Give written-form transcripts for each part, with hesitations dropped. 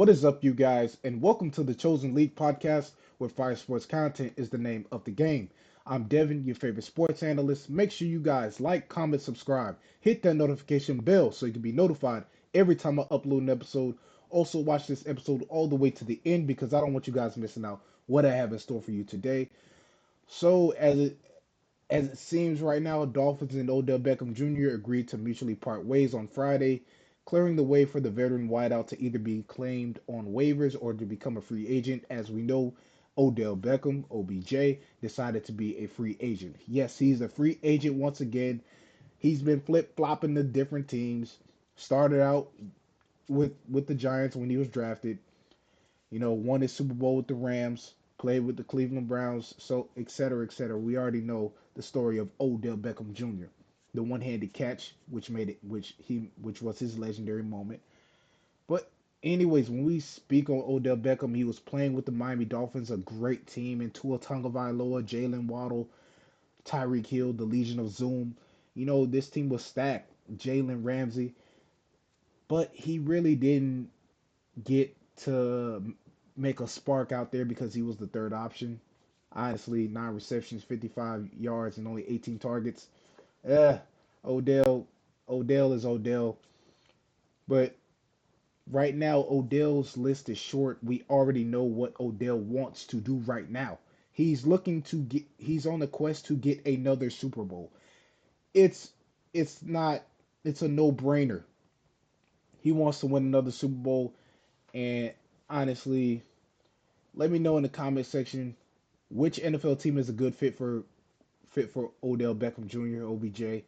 What is up, you guys, and welcome to the Chosen League podcast, where Fire Sports content is the name of the game. I'm Devin, your favorite sports analyst. Make sure you guys like, comment, subscribe, hit that notification bell so you can be notified every time I upload an episode. Also, watch this episode all the way to the end because I don't want you guys missing out what I have in store for you today. So, as it seems right now, Dolphins and Odell Beckham Jr. agreed to mutually part ways on Friday, clearing the way for the veteran wideout to either be claimed on waivers or to become a free agent. As we know, Odell Beckham, OBJ, decided to be a free agent. Yes, he's a free agent once again. He's been flip flopping to different teams. Started out with the Giants when he was drafted. Won his Super Bowl with the Rams, played with the Cleveland Browns, so et cetera, et cetera. We already know the story of Odell Beckham Jr. The one-handed catch, which was his legendary moment. But anyways, when we speak on Odell Beckham, he was playing with the Miami Dolphins, a great team, and Tua Tagovailoa, Jalen Waddle, Tyreek Hill, the Legion of Zoom. This team was stacked. Jalen Ramsey, but he really didn't get to make a spark out there because he was the third option. Honestly, 9 receptions, 55 yards, and only 18 targets. Eh, Odell, Odell is Odell. But right now, Odell's list is short. We already know what Odell wants to do right now. He's on a quest to get another Super Bowl. It's it's not it's a no-brainer. He wants to win another Super Bowl, and honestly, let me know in the comment section which NFL team is a good fit for Odell Beckham Jr. OBJ.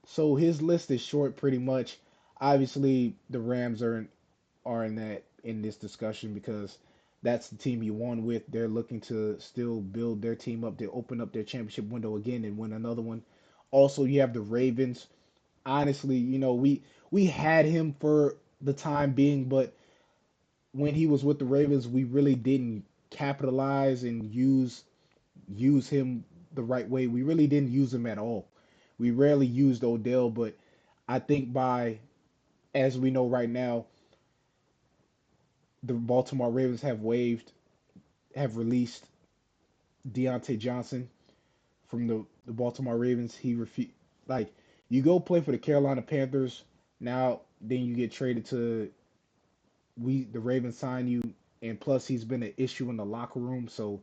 So his list is short, pretty much. Obviously, the Rams are in this discussion because that's the team he won with. They're looking to still build their team up. They open up their championship window again and win another one. Also, you have the Ravens. Honestly, we had him for the time being, but when he was with the Ravens, we really didn't capitalize and use him the right way. We really didn't use him at all. We rarely used Odell, but I think as we know right now, the Baltimore Ravens have released Deontay Johnson from the Baltimore Ravens. He refused, like, you go play for the Carolina Panthers, now then you get traded to the Ravens sign you, and plus he's been an issue in the locker room, so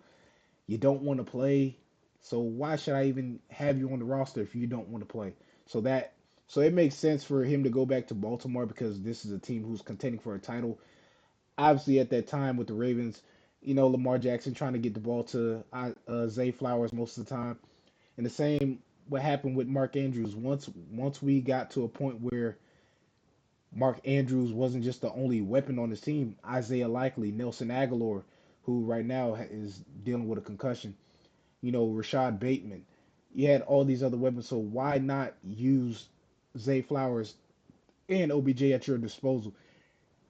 you don't want to play. So why should I even have you on the roster if you don't want to play? So that so it makes sense for him to go back to Baltimore because this is a team who's contending for a title. Obviously, at that time with the Ravens, Lamar Jackson trying to get the ball to Zay Flowers most of the time, and the same what happened with Mark Andrews. Once we got to a point where Mark Andrews wasn't just the only weapon on his team, Isaiah Likely, Nelson Aguilar, who right now is dealing with a concussion, Rashad Bateman. You had all these other weapons, so why not use Zay Flowers and OBJ at your disposal?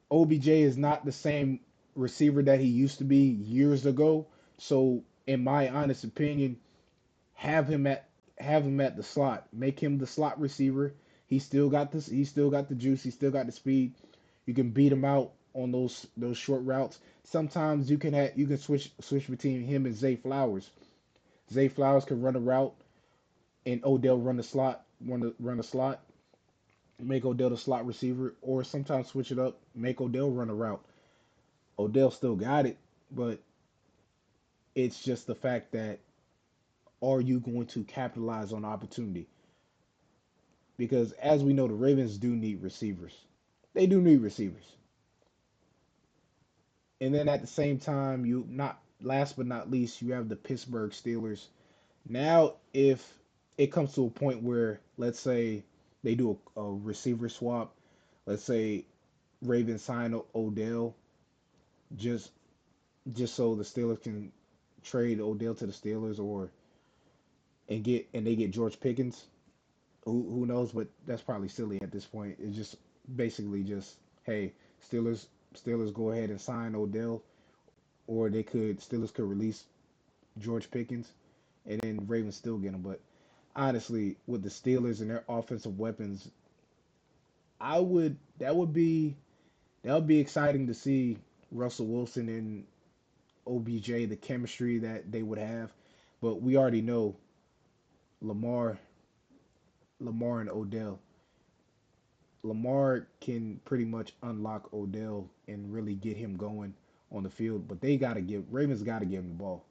OBJ is not the same receiver that he used to be years ago. So, in my honest opinion, have him at have him at the slot. Make him the slot receiver. He still got this. He still got the juice. He still got the speed. You can beat him out on those short routes. Sometimes you can switch between him and Zay Flowers. Zay Flowers can run a route, and Odell run the slot, make Odell the slot receiver, or sometimes switch it up, make Odell run a route. Odell still got it, but it's just the fact that are you going to capitalize on opportunity? Because as we know, the Ravens do need receivers. They do need receivers. And then at the same time, you not last but not least, you have the Pittsburgh Steelers. Now, if it comes to a point where, let's say, they do a receiver swap, let's say Ravens sign Odell just just so the Steelers can trade Odell to the Steelers or and they get George Pickens. Who knows? But that's probably silly at this point. It's just basically just hey, Steelers Steelers go ahead and sign Odell, or Steelers could release George Pickens, and then Ravens still get him. But honestly, with the Steelers and their offensive weapons, I would It'll be exciting to see Russell Wilson and OBJ, the chemistry that they would have. But we already know Lamar, Lamar and Odell. Lamar can pretty much unlock Odell and really get him going on the field. But they gotta give Ravens gotta give him the ball.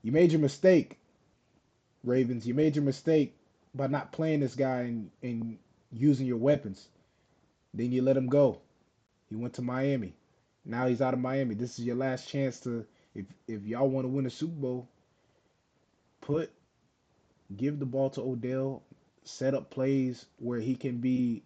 You made your mistake, Ravens. You made your mistake by not playing this guy and using your weapons. Then you let him go. He went to Miami. Now he's out of Miami. This is your last chance to, if y'all want to win a Super Bowl, put give the ball to Odell, set up plays where he can be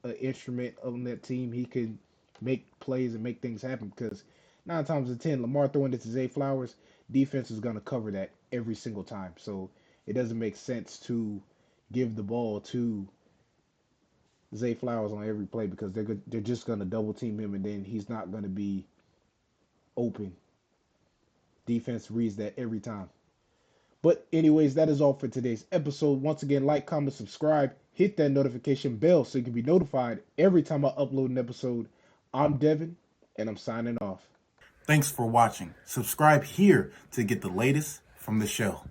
an instrument on that team. He can make plays and make things happen because 9 times out of 10, Lamar throwing it to Zay Flowers, defense is going to cover that every single time. So it doesn't make sense to give the ball to Zay Flowers on every play because they're just going to double team him and then he's not going to be open. Defense reads that every time. But anyways, that is all for today's episode. Once again, like, comment, subscribe, hit that notification bell so you can be notified every time I upload an episode. I'm Devin, and I'm signing off. Thanks for watching. Subscribe here to get the latest from the show.